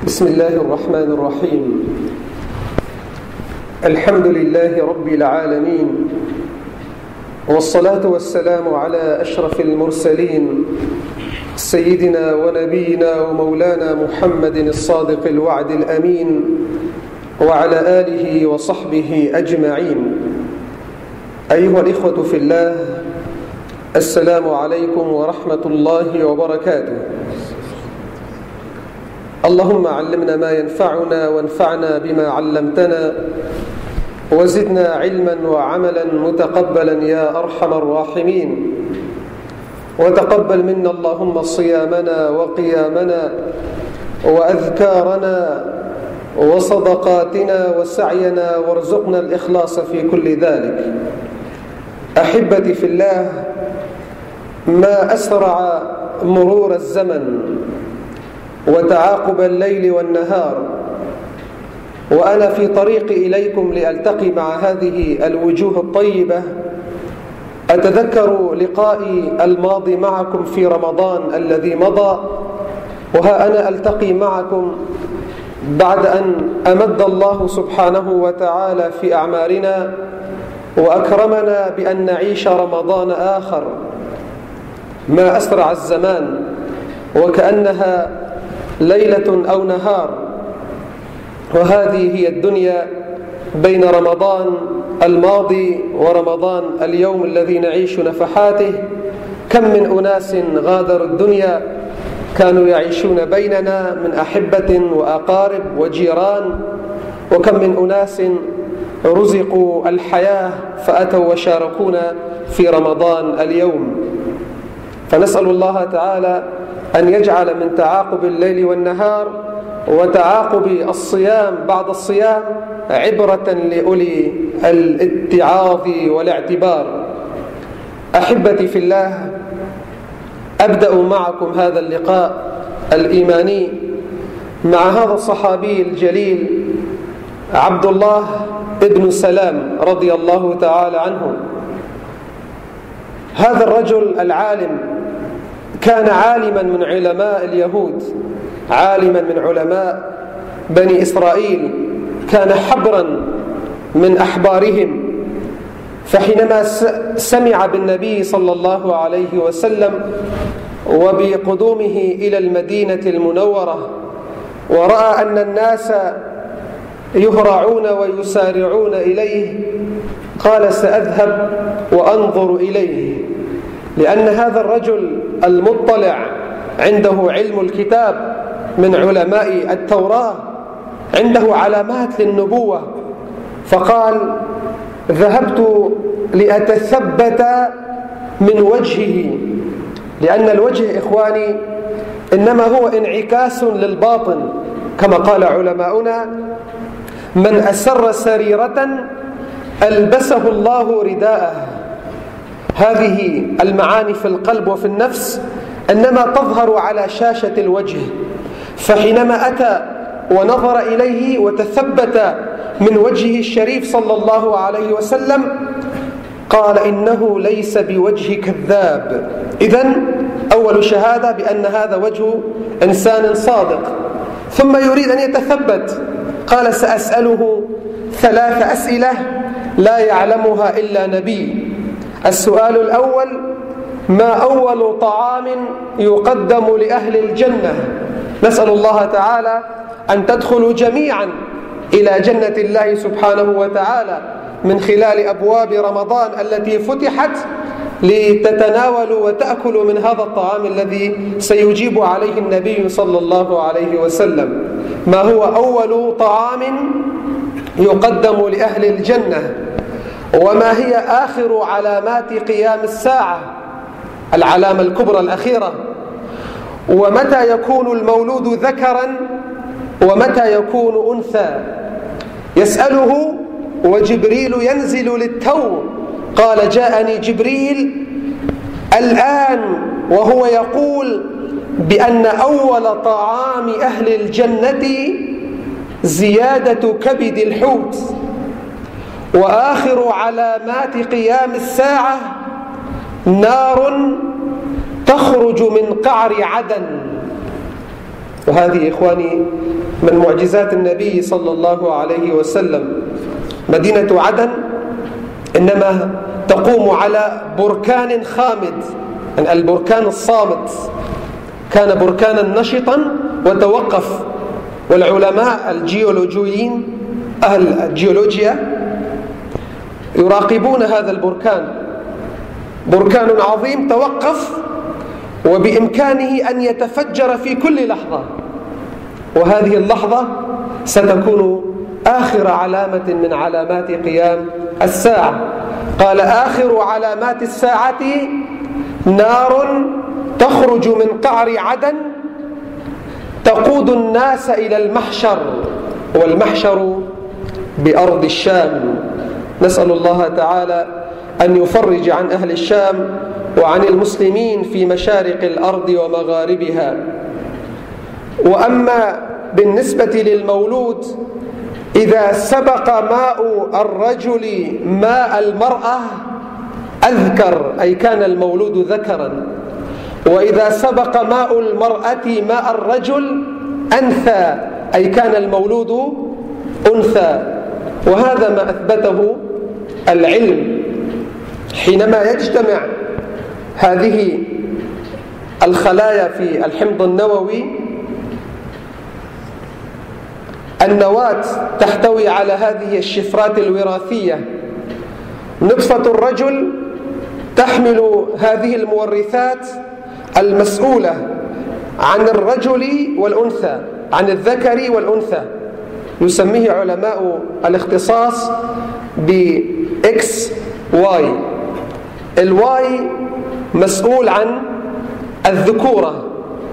بسم الله الرحمن الرحيم. الحمد لله رب العالمين، والصلاة والسلام على أشرف المرسلين سيدنا ونبينا ومولانا محمد الصادق الوعد الأمين، وعلى آله وصحبه أجمعين. أيها الإخوة في الله، السلام عليكم ورحمة الله وبركاته. اللهم علمنا ما ينفعنا وانفعنا بما علمتنا، وزدنا علما وعملا متقبلا يا أرحم الراحمين. وتقبل منا اللهم صيامنا وقيامنا وأذكارنا وصدقاتنا وسعينا، وارزقنا الإخلاص في كل ذلك. أحبتي في الله، ما أسرع مرور الزمن وتعاقب الليل والنهار، وأنا في طريقي إليكم لألتقي مع هذه الوجوه الطيبة. أتذكر لقائي الماضي معكم في رمضان الذي مضى، وها أنا ألتقي معكم بعد أن أمد الله سبحانه وتعالى في أعمارنا وأكرمنا بأن نعيش رمضان آخر. ما أسرع الزمان، وكأنها ليلة أو نهار، وهذه هي الدنيا بين رمضان الماضي ورمضان اليوم الذي نعيش نفحاته. كم من أناس غادروا الدنيا كانوا يعيشون بيننا من أحبة وأقارب وجيران، وكم من أناس رزقوا الحياة فأتوا وشاركونا في رمضان اليوم. فنسأل الله تعالى أن يجعل من تعاقب الليل والنهار وتعاقب الصيام بعد الصيام عبرة لأولي الاتعاظ والاعتبار. أحبتي في الله، أبدأ معكم هذا اللقاء الإيماني مع هذا الصحابي الجليل عبد الله ابن سلام رضي الله تعالى عنه. هذا الرجل العالم كان عالما من علماء اليهود، عالما من علماء بني إسرائيل، كان حبرا من أحبارهم. فحينما سمع بالنبي صلى الله عليه وسلم وبقدومه إلى المدينة المنورة، ورأى أن الناس يهرعون ويسارعون إليه، قال: سأذهب وأنظر إليه، لأن هذا الرجل المطلع عنده علم الكتاب من علماء التوراة، عنده علامات للنبوة. فقال: ذهبت لأتثبت من وجهه، لأن الوجه إخواني إنما هو انعكاس للباطن، كما قال علماؤنا: من أسر سريرة ألبسه الله رداءه. هذه المعاني في القلب وفي النفس إنما تظهر على شاشة الوجه. فحينما أتى ونظر إليه وتثبت من وجهه الشريف صلى الله عليه وسلم، قال: إنه ليس بوجه كذاب. إذن أول شهادة بأن هذا وجه إنسان صادق. ثم يريد أن يتثبت، قال: سأسأله 3 أسئلة لا يعلمها إلا نبي. السؤال الأول: ما أول طعام يقدم لأهل الجنة؟ نسأل الله تعالى أن تدخلوا جميعا إلى جنة الله سبحانه وتعالى من خلال أبواب رمضان التي فتحت لتتناولوا وتأكلوا من هذا الطعام الذي سيجيب عليه النبي صلى الله عليه وسلم. ما هو أول طعام يقدم لأهل الجنة؟ وما هي آخر علامات قيام الساعة، العلامة الكبرى الأخيرة؟ ومتى يكون المولود ذكرا ومتى يكون أنثى؟ يسأله وجبريل ينزل للتو. قال: جاءني جبريل الآن وهو يقول بأن أول طعام أهل الجنة زيادة كبد الحوت، وآخر علامات قيام الساعة نار تخرج من قعر عدن. وهذه إخواني من معجزات النبي صلى الله عليه وسلم. مدينة عدن إنما تقوم على بركان خامد، يعني البركان الصامت، كان بركانا نشطا وتوقف، والعلماء الجيولوجيين أهل الجيولوجيا يراقبون هذا البركان، بركان عظيم توقف وبإمكانه أن يتفجر في كل لحظة، وهذه اللحظة ستكون آخر علامة من علامات قيام الساعة. قال: آخر علامات الساعة نار تخرج من قعر عدن تقود الناس إلى المحشر، والمحشر بأرض الشام. نسأل الله تعالى أن يفرج عن أهل الشام وعن المسلمين في مشارق الأرض ومغاربها. وأما بالنسبة للمولود، إذا سبق ماء الرجل ماء المرأة أذكر، أي كان المولود ذكرا، وإذا سبق ماء المرأة ماء الرجل أنثى، أي كان المولود أنثى. وهذا ما أثبته العلم. حينما يجتمع هذه الخلايا في الحمض النووي، النواة تحتوي على هذه الشفرات الوراثية. نطفة الرجل تحمل هذه المورثات المسؤولة عن الرجل والأنثى، عن الذكر والأنثى، يسميه علماء الاختصاص بإكس واي. الواي مسؤول عن الذكورة،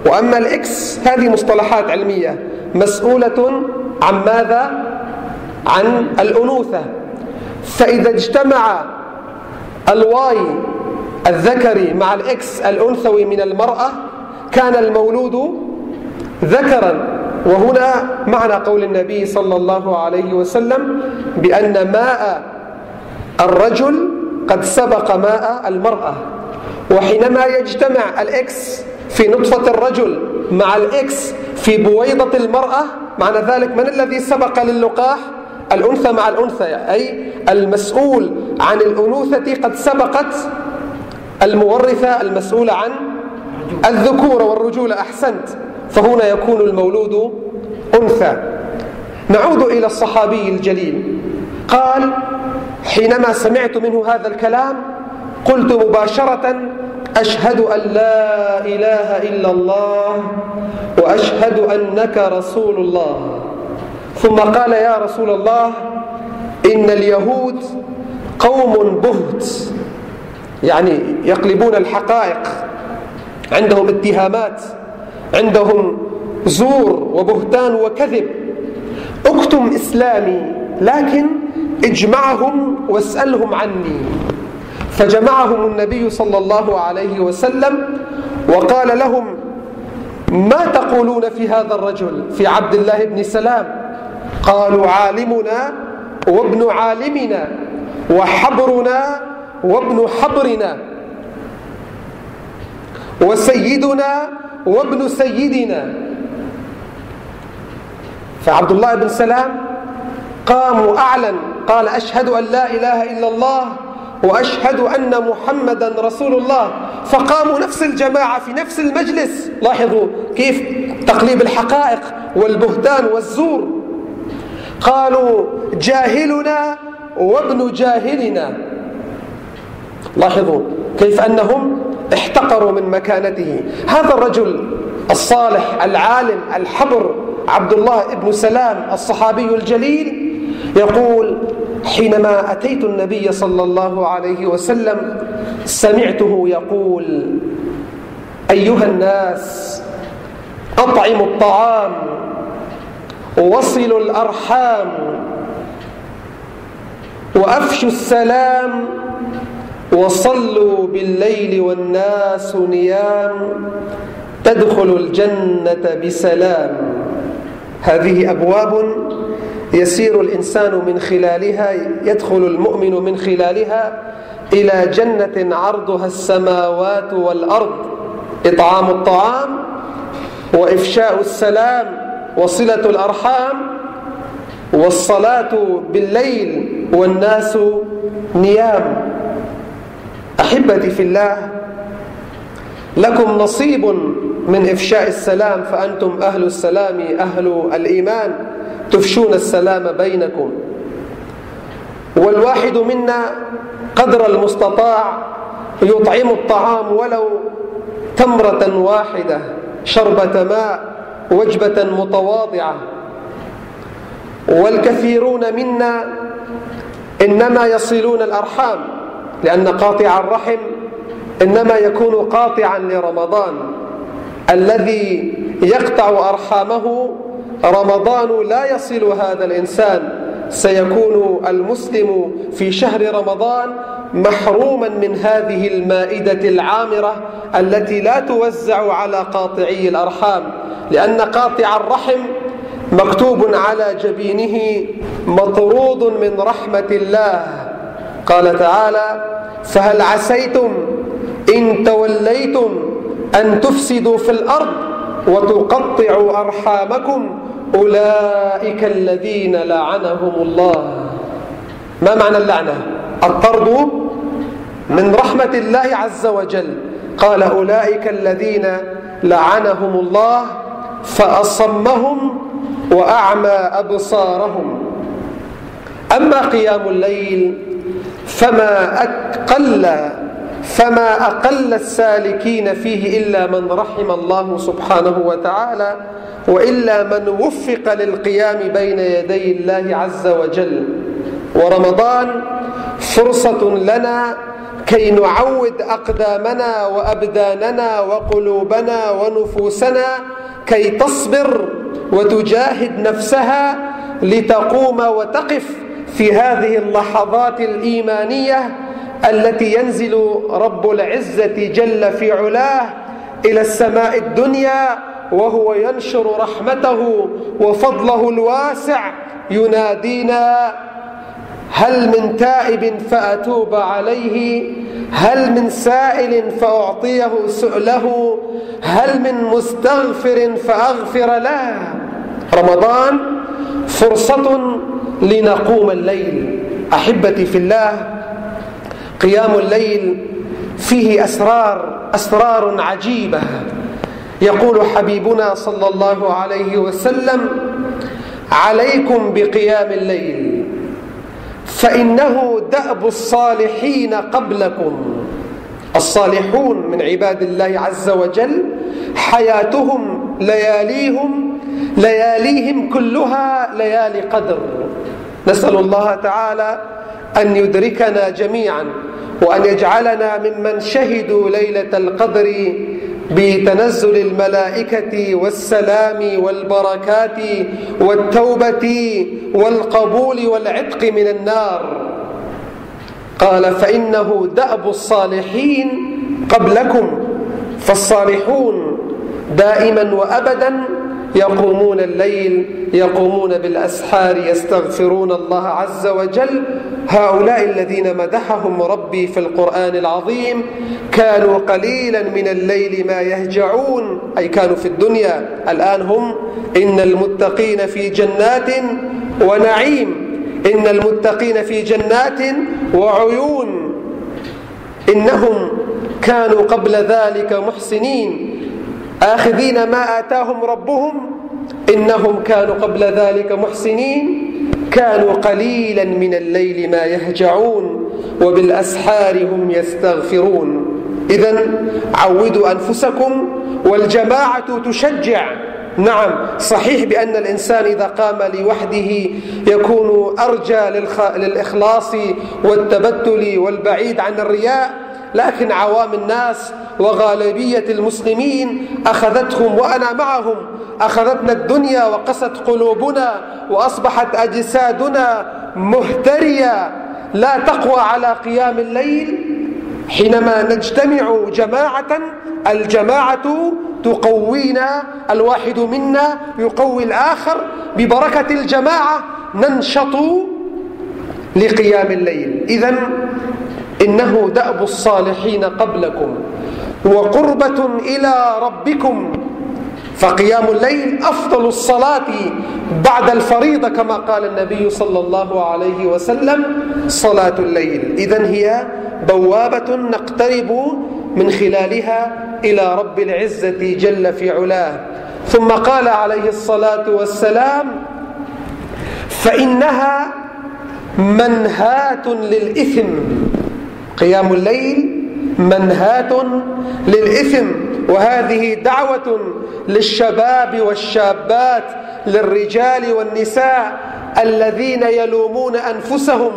وأما الإكس هذه مصطلحات علمية مسؤولة عن ماذا؟ عن الأنوثة. فإذا اجتمع الواي الذكري مع الإكس الأنثوي من المرأة كان المولود ذكرا. وهنا معنى قول النبي صلى الله عليه وسلم بأن ماء الرجل قد سبق ماء المرأة. وحينما يجتمع الإكس في نطفة الرجل مع الإكس في بويضة المرأة، معنى ذلك من الذي سبق للقاح؟ الأنثى مع الأنثى، أي المسؤول عن الأنوثة قد سبقت المورثة المسؤولة عن الذكورة والرجولة. أحسنت. فهنا يكون المولود أنثى. نعود إلى الصحابي الجليل. قال: حينما سمعت منه هذا الكلام قلت مباشرة: أشهد أن لا إله إلا الله وأشهد أنك رسول الله. ثم قال: يا رسول الله، إن اليهود قوم بهت، يعني يقلبون الحقائق، عندهم اتهامات، عندهم زور وبهتان وكذب. اكتم إسلامي لكن اجمعهم واسألهم عني. فجمعهم النبي صلى الله عليه وسلم وقال لهم: ما تقولون في هذا الرجل، في عبد الله بن سلام؟ قالوا: عالمنا وابن عالمنا وحبرنا وابن حبرنا وسيدنا وابن سيدنا. فعبد الله بن سلام قام وأعلن، قال: أشهد أن لا إله إلا الله وأشهد أن محمدا رسول الله. فقاموا نفس الجماعة في نفس المجلس. لاحظوا كيف تقليب الحقائق والبهتان والزور. قالوا: جاهلنا وابن جاهلنا. لاحظوا كيف أنهم احتقروا من مكانته. هذا الرجل الصالح العالم الحبر عبد الله بن سلام الصحابي الجليل يقول: حينما أتيت النبي صلى الله عليه وسلم سمعته يقول: أيها الناس، أطعموا الطعام وصلوا الأرحام وأفشوا السلام وصلوا بالليل والناس نيام تدخلوا الجنة بسلام. هذه أبواب يسير الإنسان من خلالها، يدخل المؤمن من خلالها إلى جنة عرضها السماوات والأرض. إطعام الطعام وإفشاء السلام وصلة الأرحام والصلاة بالليل والناس نيام. أحبتي في الله، لكم نصيب من إفشاء السلام، فأنتم أهل السلام أهل الإيمان، تفشون السلام بينكم. والواحد منا قدر المستطاع يطعم الطعام ولو تمرة واحدة، شربة ماء، وجبة متواضعة. والكثيرون منا إنما يصلون الأرحام، لأن قاطع الرحم إنما يكون قاطعا لرمضان. الذي يقطع أرحامه رمضان لا يصل هذا الإنسان، سيكون المسلم في شهر رمضان محروما من هذه المائدة العامرة التي لا توزع على قاطعي الأرحام، لأن قاطع الرحم مكتوب على جبينه مطرود من رحمة الله. قال تعالى: فهل عسيتم إن توليتم أن تفسدوا في الأرض وتقطعوا أرحامكم أولئك الذين لعنهم الله. ما معنى اللعنة؟ الطرد من رحمة الله عز وجل. قال: أولئك الذين لعنهم الله فأصمهم وأعمى أبصارهم. أما قيام الليل فما أقل السالكين فيه إلا من رحم الله سبحانه وتعالى، وإلا من وفق للقيام بين يدي الله عز وجل. ورمضان فرصة لنا كي نعود أقدامنا وأبداننا وقلوبنا ونفوسنا كي تصبر وتجاهد نفسها لتقوم وتقف في هذه اللحظات الإيمانية التي ينزل رب العزة جل في علاه إلى السماء الدنيا وهو ينشر رحمته وفضله الواسع، ينادينا: هل من تائب فأتوب عليه، هل من سائل فأعطيه سؤله، هل من مستغفر فأغفر له. رمضان فرصة لنقوم الليل. أحبتي في الله، قيام الليل فيه أسرار عجيبة. يقول حبيبنا صلى الله عليه وسلم: عليكم بقيام الليل فإنه دأب الصالحين قبلكم. الصالحون من عباد الله عز وجل حياتهم لياليهم كلها ليالي قدر. نسأل الله تعالى أن يدركنا جميعا وأن يجعلنا ممن شهدوا ليلة القدر بتنزل الملائكة والسلام والبركات والتوبة والقبول والعتق من النار. قال: فإنه دأب الصالحين قبلكم. فالصالحون دائما وأبدا يقومون الليل، يقومون بالأسحار، يستغفرون الله عز وجل. هؤلاء الذين مدحهم ربي في القرآن العظيم كانوا قليلا من الليل ما يهجعون، أي كانوا في الدنيا. الآن هم إن المتقين في جنات ونعيم، إن المتقين في جنات وعيون. إنهم كانوا قبل ذلك محسنين آخذين ما آتاهم ربهم، إنهم كانوا قبل ذلك محسنين، كانوا قليلا من الليل ما يهجعون وبالأسحار هم يستغفرون. إذن عودوا أنفسكم، والجماعة تشجع. نعم، صحيح بأن الإنسان إذا قام لوحده يكون أرجى للإخلاص والتبتل والبعيد عن الرياء، لكن عوام الناس وغالبية المسلمين أخذتهم وأنا معهم، أخذتنا الدنيا وقست قلوبنا وأصبحت أجسادنا مهترية لا تقوى على قيام الليل. حينما نجتمع جماعة، الجماعة تقوينا، الواحد منا يقوي الآخر، ببركة الجماعة ننشط لقيام الليل. إذن إنه دأب الصالحين قبلكم وقربة إلى ربكم، فقيام الليل أفضل الصلاة بعد الفريضة كما قال النبي صلى الله عليه وسلم: صلاة الليل. إذن هي بوابة نقترب من خلالها إلى رب العزة جل في علاه. ثم قال عليه الصلاة والسلام: فإنها منهاة للإثم. قيام الليل منهاة للإثم، وهذه دعوة للشباب والشابات، للرجال والنساء الذين يلومون أنفسهم،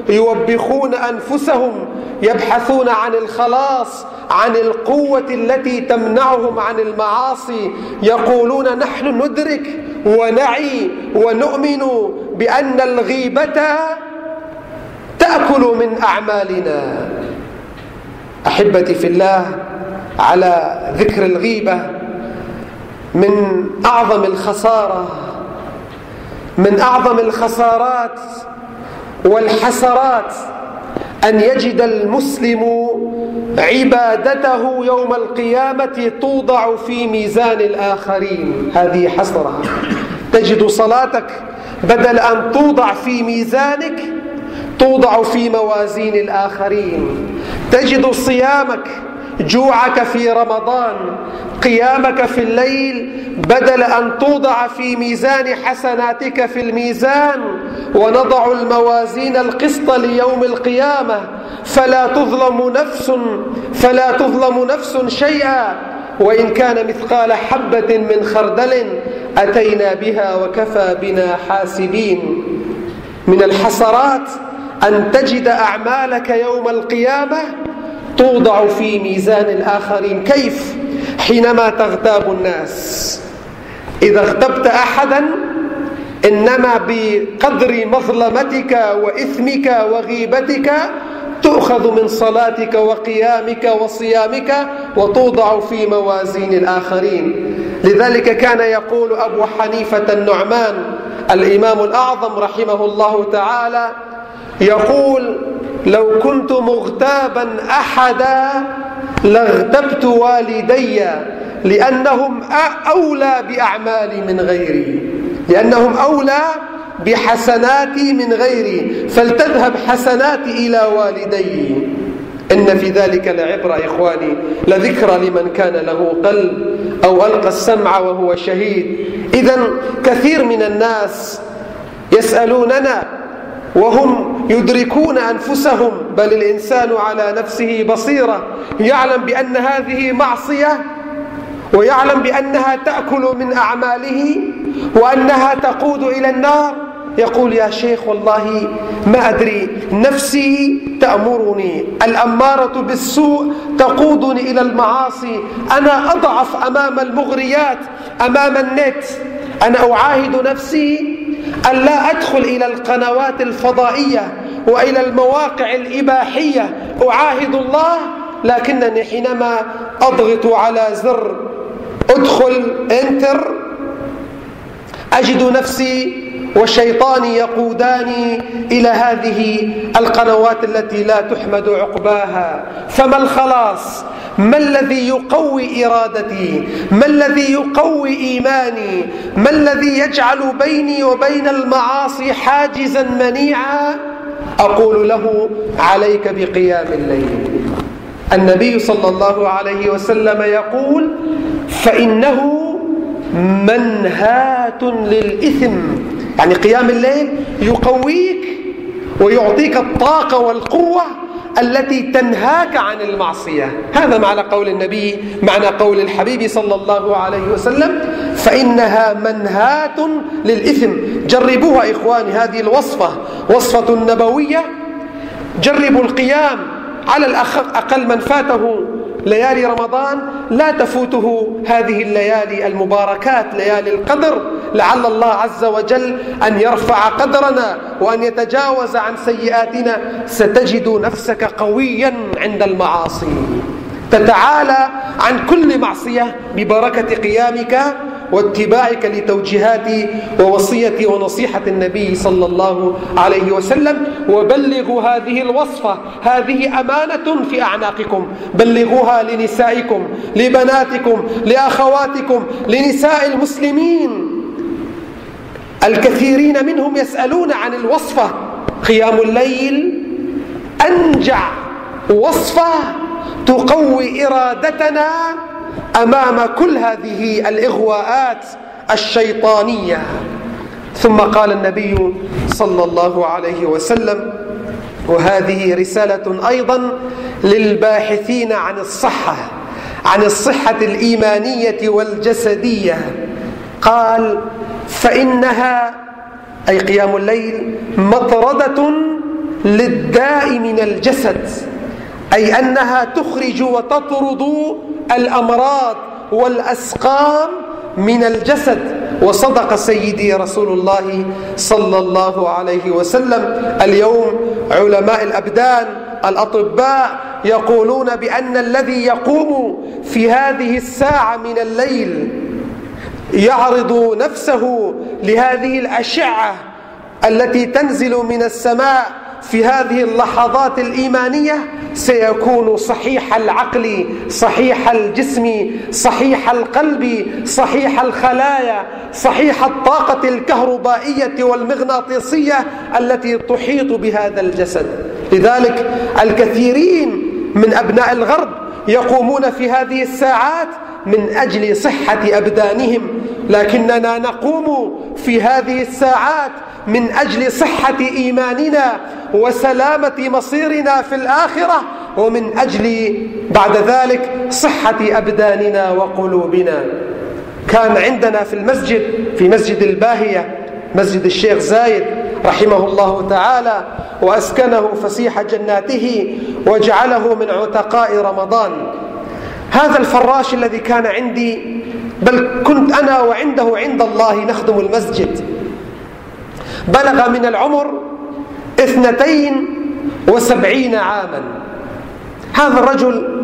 يوبخون أنفسهم، يبحثون عن الخلاص، عن القوة التي تمنعهم عن المعاصي. يقولون: نحن ندرك ونعي ونؤمن بأن الغيبة تأكل من أعمالنا. أحبتي في الله، على ذكر الغيبة، من أعظم الخسارة، من أعظم الخسارات والحسرات أن يجد المسلم عبادته يوم القيامة توضع في ميزان الآخرين. هذه حسرة. تجد صلاتك بدل أن توضع في ميزانك توضع في موازين الآخرين. تجد صيامك، جوعك في رمضان، قيامك في الليل، بدل أن توضع في ميزان حسناتك في الميزان، ونضع الموازين القسط ليوم القيامة، فلا تظلم نفس شيئا، وإن كان مثقال حبة من خردل أتينا بها وكفى بنا حاسبين. من الحسرات أن تجد أعمالك يوم القيامة توضع في ميزان الآخرين. كيف؟ حينما تغتاب الناس. إذا اغتبت أحدا إنما بقدر مظلمتك وإثمك وغيبتك تؤخذ من صلاتك وقيامك وصيامك وتوضع في موازين الآخرين. لذلك كان يقول أبو حنيفة النعمان الإمام الأعظم رحمه الله تعالى، يقول: لو كنت مغتابا أحدا لاغتبت والدي، لأنهم أولى بأعمالي من غيري، لأنهم أولى بحسناتي من غيري، فلتذهب حسناتي إلى والدي. إن في ذلك لعبرة إخواني، لذكرى لمن كان له قلب أو ألقى السمع وهو شهيد. إذن كثير من الناس يسألوننا وهم يدركون أنفسهم، بل الإنسان على نفسه بصيرة، يعلم بأن هذه معصية، ويعلم بأنها تأكل من أعماله، وأنها تقود إلى النار. يقول: يا شيخ والله ما أدري، نفسي تأمرني، الأمارة بالسوء تقودني إلى المعاصي، أنا أضعف أمام المغريات، أمام النت. أنا أعاهد نفسي أن لا أدخل إلى القنوات الفضائية وإلى المواقع الإباحية، أعاهد الله، لكنني حينما أضغط على زر أدخل انتر أجد نفسي وشيطاني يقوداني إلى هذه القنوات التي لا تحمد عقباها. فما الخلاص؟ ما الذي يقوي إرادتي؟ ما الذي يقوي إيماني؟ ما الذي يجعل بيني وبين المعاصي حاجزا منيعا؟ أقول له: عليك بقيام الليل. النبي صلى الله عليه وسلم يقول: فإنه منهاة للإثم. يعني قيام الليل يقويك ويعطيك الطاقة والقوة التي تنهاك عن المعصية. هذا معنى قول النبي، معنى قول الحبيب صلى الله عليه وسلم: فإنها منهاة للإثم. جربوها إخواني، هذه الوصفة وصفة نبوية. جربوا القيام، على الأقل من فاته ليالي رمضان لا تفوته هذه الليالي المباركات، ليالي القدر، لعل الله عز وجل أن يرفع قدرنا وأن يتجاوز عن سيئاتنا. ستجد نفسك قويا عند المعاصي، تتعالى عن كل معصية ببركة قيامك واتباعك لتوجيهات ووصية ونصيحة النبي صلى الله عليه وسلم. وبلغوا هذه الوصفة، هذه أمانة في أعناقكم، بلغوها لنسائكم، لبناتكم، لأخواتكم، لنساء المسلمين. الكثيرين منهم يسألون عن الوصفة. قيام الليل أنجع وصفة تقوي إرادتنا أمام كل هذه الإغواءات الشيطانية. ثم قال النبي صلى الله عليه وسلم، وهذه رسالة أيضا للباحثين عن الصحة، عن الصحة الإيمانية والجسدية، قال: فإنها، أي قيام الليل، مطردة للداء من الجسد، أي أنها تخرج وتطرد الأمراض والأسقام من الجسد. وصدق سيدي رسول الله صلى الله عليه وسلم. اليوم علماء الأبدان الأطباء يقولون بأن الذي يقوم في هذه الساعة من الليل يعرض نفسه لهذه الأشعة التي تنزل من السماء في هذه اللحظات الإيمانية سيكون صحيح العقل، صحيح الجسم، صحيح القلب، صحيح الخلايا، صحيح الطاقة الكهربائية والمغناطيسية التي تحيط بهذا الجسد. لذلك الكثيرين من أبناء الغرب يقومون في هذه الساعات من أجل صحة أبدانهم، لكننا نقوم في هذه الساعات من أجل صحة إيماننا وسلامة مصيرنا في الآخرة، ومن أجل بعد ذلك صحة أبداننا وقلوبنا. كان عندنا في المسجد، في مسجد الباهية، مسجد الشيخ زايد رحمه الله تعالى وأسكنه فسيح جناته وجعله من عتقاء رمضان، هذا الفراش الذي كان عندي، بل كنت أنا وعنده عند الله نخدم المسجد، بلغ من العمر 72 عاما. هذا الرجل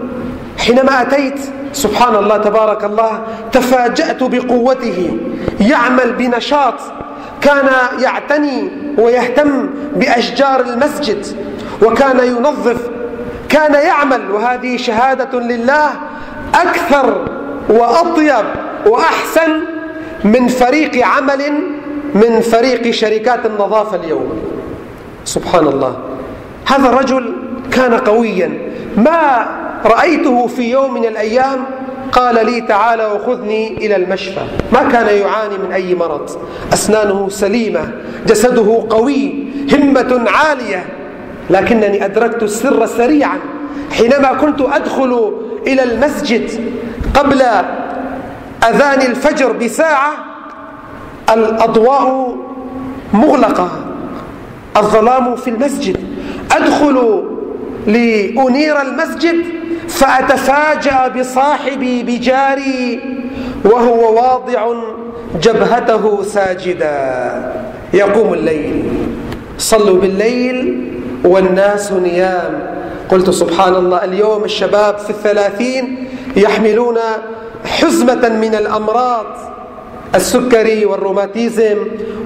حينما أتيت سبحان الله تبارك الله تفاجأت بقوته، يعمل بنشاط، كان يعتني ويهتم بأشجار المسجد، وكان ينظف، كان يعمل، وهذه شهادة لله، أكثر وأطيب وأحسن من فريق عمل من فريق شركات النظافة اليوم. سبحان الله. هذا الرجل كان قويا، ما رأيته في يوم من الأيام قال لي: تعال وخذني إلى المشفى. ما كان يعاني من أي مرض، أسنانه سليمة، جسده قوي، همة عالية. لكنني أدركت السر سريعا حينما كنت أدخل إلى المسجد قبل أذان الفجر بساعة، الأضواء مغلقة، الظلام في المسجد، أدخل لأنير المسجد فأتفاجأ بصاحبي بجاري وهو واضع جبهته ساجدا يقوم الليل. صلوا بالليل والناس نيام. قلت سبحان الله، اليوم الشباب في 30 يحملون حزمة من الأمراض، السكري والروماتيزم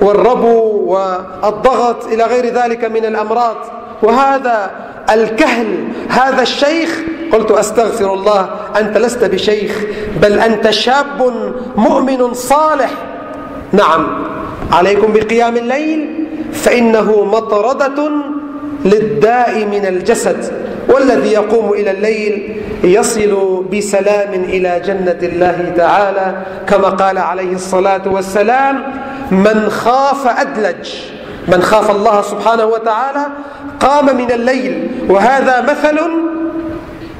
والربو والضغط إلى غير ذلك من الأمراض، وهذا الكهل، هذا الشيخ. قلت أستغفر الله، أنت لست بشيخ، بل أنت شاب مؤمن صالح. نعم، عليكم بقيام الليل فإنه مطردة للداء من الجسد، والذي يقوم إلى الليل يصل بسلام إلى جنة الله تعالى، كما قال عليه الصلاة والسلام: من خاف أدلج، من خاف الله سبحانه وتعالى قام من الليل. وهذا مثل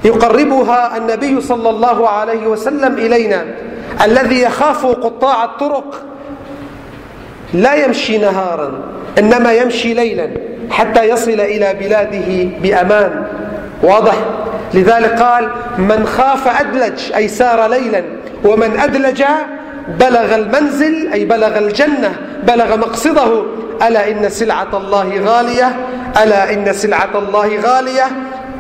يقربها النبي صلى الله عليه وسلم إلينا. الذي يخاف قطاع الطرق لا يمشي نهارا، إنما يمشي ليلا حتى يصل إلى بلاده بأمان. واضح؟ لذلك قال: من خاف أدلج، أي سار ليلا، ومن أدلج بلغ المنزل، أي بلغ الجنة، بلغ مقصده. ألا إن سلعة الله غالية، ألا إن سلعة الله غالية،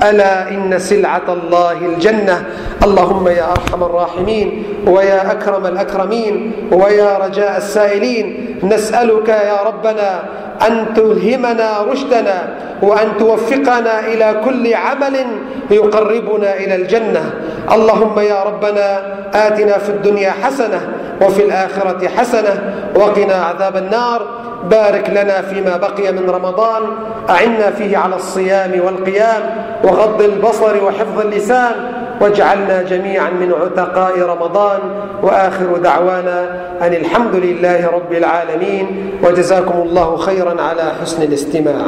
ألا إن سلعة الله الجنة. اللهم يا أرحم الراحمين ويا أكرم الأكرمين ويا رجاء السائلين، نسألك يا ربنا أن تلهمنا رشدنا وأن توفقنا إلى كل عمل يقربنا إلى الجنة. اللهم يا ربنا آتنا في الدنيا حسنة وفي الآخرة حسنة وقنا عذاب النار. بارك لنا فيما بقي من رمضان، أعنا فيه على الصيام والقيام وغض البصر وحفظ اللسان، واجعلنا جميعا من عتقاء رمضان. وآخر دعوانا أن الحمد لله رب العالمين، وجزاكم الله خيرا على حسن الاستماع.